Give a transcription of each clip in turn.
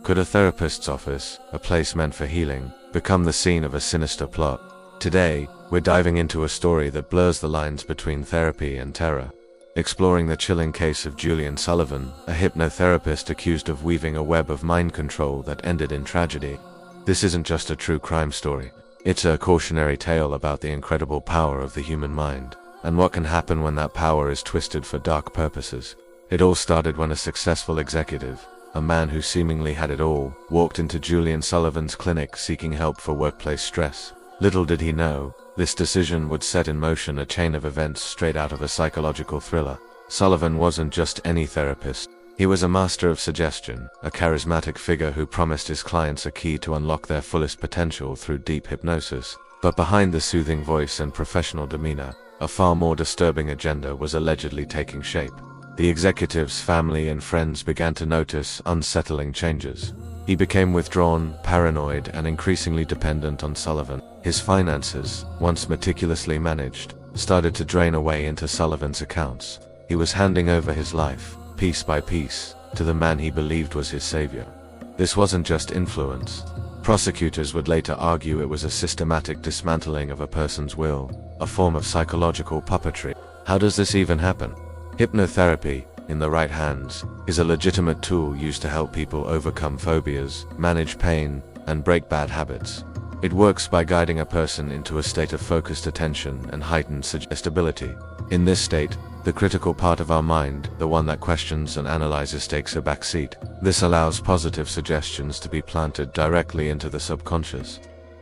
Could a therapist's office, a place meant for healing, become the scene of a sinister plot? Today, we're diving into a story that blurs the lines between therapy and terror, exploring the chilling case of Julian Sullivan, a hypnotherapist accused of weaving a web of mind control that ended in tragedy. This isn't just a true crime story. It's a cautionary tale about the incredible power of the human mind, and what can happen when that power is twisted for dark purposes. It all started when a successful executive, a man who seemingly had it all, walked into Julian Sullivan's clinic seeking help for workplace stress. Little did he know, this decision would set in motion a chain of events straight out of a psychological thriller. Sullivan wasn't just any therapist. He was a master of suggestion, a charismatic figure who promised his clients a key to unlock their fullest potential through deep hypnosis. But behind the soothing voice and professional demeanor, a far more disturbing agenda was allegedly taking shape. The executive's family and friends began to notice unsettling changes. He became withdrawn, paranoid, and increasingly dependent on Sullivan. His finances, once meticulously managed, started to drain away into Sullivan's accounts. He was handing over his life, piece by piece, to the man he believed was his savior. This wasn't just influence. Prosecutors would later argue it was a systematic dismantling of a person's will, a form of psychological puppetry. How does this even happen? Hypnotherapy, in the right hands, is a legitimate tool used to help people overcome phobias, manage pain, and break bad habits. It works by guiding a person into a state of focused attention and heightened suggestibility. In this state, the critical part of our mind, the one that questions and analyzes, takes a back seat. This allows positive suggestions to be planted directly into the subconscious.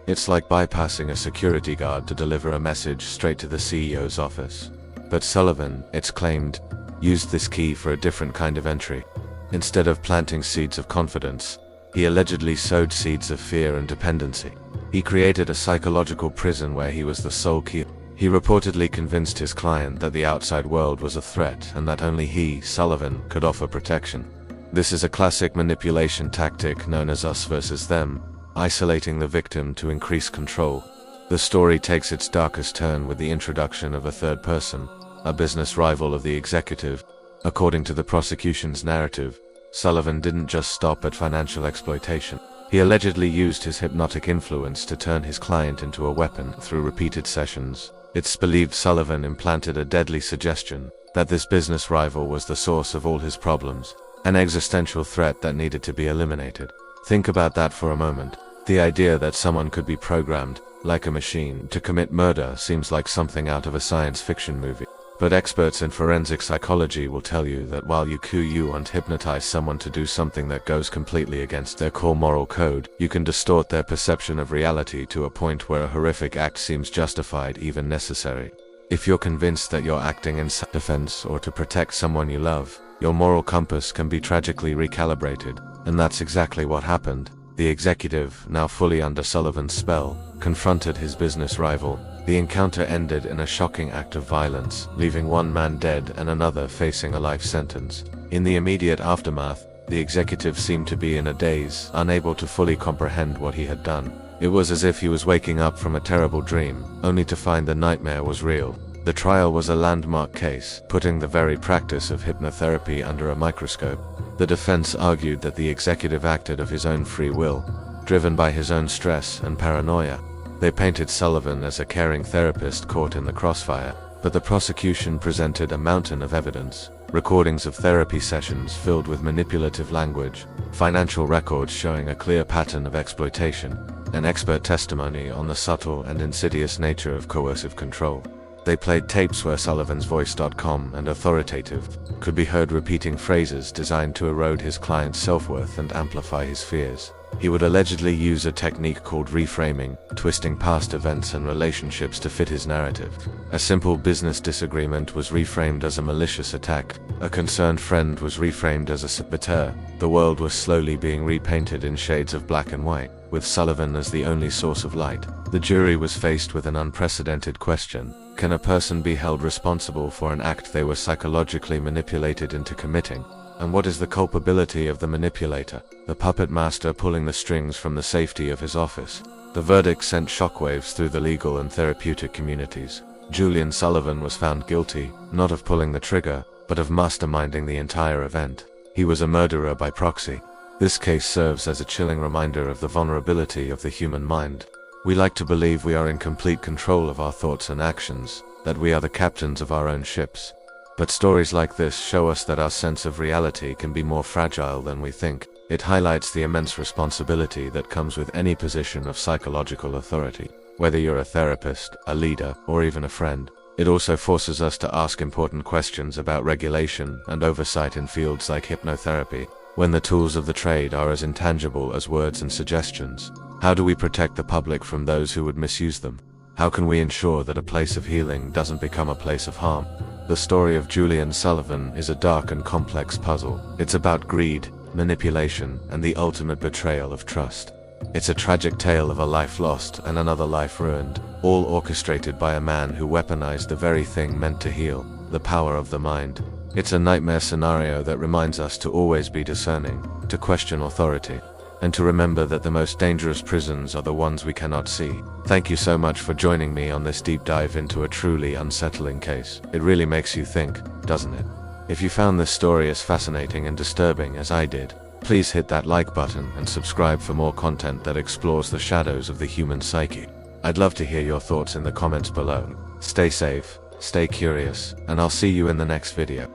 It's like bypassing a security guard to deliver a message straight to the CEO's office. But Sullivan, it's claimed, used this key for a different kind of entry. Instead of planting seeds of confidence, he allegedly sowed seeds of fear and dependency. He created a psychological prison where he was the sole key. He reportedly convinced his client that the outside world was a threat and that only he, Sullivan, could offer protection. This is a classic manipulation tactic known as us versus them, isolating the victim to increase control. The story takes its darkest turn with the introduction of a third person, a business rival of the executive. According to the prosecution's narrative, Sullivan didn't just stop at financial exploitation. He allegedly used his hypnotic influence to turn his client into a weapon through repeated sessions. It's believed Sullivan implanted a deadly suggestion that this business rival was the source of all his problems, an existential threat that needed to be eliminated. Think about that for a moment. The idea that someone could be programmed, like a machine, to commit murder seems like something out of a science fiction movie. But experts in forensic psychology will tell you that while you and hypnotize someone to do something that goes completely against their core moral code, you can distort their perception of reality to a point where a horrific act seems justified, even necessary. If you're convinced that you're acting in self-defense or to protect someone you love, your moral compass can be tragically recalibrated. And that's exactly what happened. The executive, now fully under Sullivan's spell, confronted his business rival. The encounter ended in a shocking act of violence, leaving one man dead and another facing a life sentence. In the immediate aftermath, the executive seemed to be in a daze, unable to fully comprehend what he had done. It was as if he was waking up from a terrible dream, only to find the nightmare was real. The trial was a landmark case, putting the very practice of hypnotherapy under a microscope. The defense argued that the executive acted of his own free will, driven by his own stress and paranoia. They painted Sullivan as a caring therapist caught in the crossfire, but the prosecution presented a mountain of evidence: recordings of therapy sessions filled with manipulative language, financial records showing a clear pattern of exploitation, and expert testimony on the subtle and insidious nature of coercive control. They played tapes where Sullivan's voice.com and authoritative could be heard repeating phrases designed to erode his client's self-worth and amplify his fears. He would allegedly use a technique called reframing, twisting past events and relationships to fit his narrative. A simple business disagreement was reframed as a malicious attack. A concerned friend was reframed as a saboteur. The world was slowly being repainted in shades of black and white, with Sullivan as the only source of light. The jury was faced with an unprecedented question: can a person be held responsible for an act they were psychologically manipulated into committing? And what is the culpability of the manipulator, the puppet master pulling the strings from the safety of his office? The verdict sent shockwaves through the legal and therapeutic communities. Julian Sullivan was found guilty, not of pulling the trigger, but of masterminding the entire event. He was a murderer by proxy. This case serves as a chilling reminder of the vulnerability of the human mind. We like to believe we are in complete control of our thoughts and actions, that we are the captains of our own ships. But stories like this show us that our sense of reality can be more fragile than we think. It highlights the immense responsibility that comes with any position of psychological authority. Whether you're a therapist, a leader, or even a friend, it also forces us to ask important questions about regulation and oversight in fields like hypnotherapy. When the tools of the trade are as intangible as words and suggestions, how do we protect the public from those who would misuse them? How can we ensure that a place of healing doesn't become a place of harm? The story of Julian Sullivan is a dark and complex puzzle. It's about greed, manipulation, and the ultimate betrayal of trust. It's a tragic tale of a life lost and another life ruined, all orchestrated by a man who weaponized the very thing meant to heal, the power of the mind. It's a nightmare scenario that reminds us to always be discerning, to question authority, and to remember that the most dangerous prisons are the ones we cannot see. Thank you so much for joining me on this deep dive into a truly unsettling case. It really makes you think, doesn't it? If you found this story as fascinating and disturbing as I did, please hit that like button and subscribe for more content that explores the shadows of the human psyche. I'd love to hear your thoughts in the comments below. Stay safe, stay curious, and I'll see you in the next video.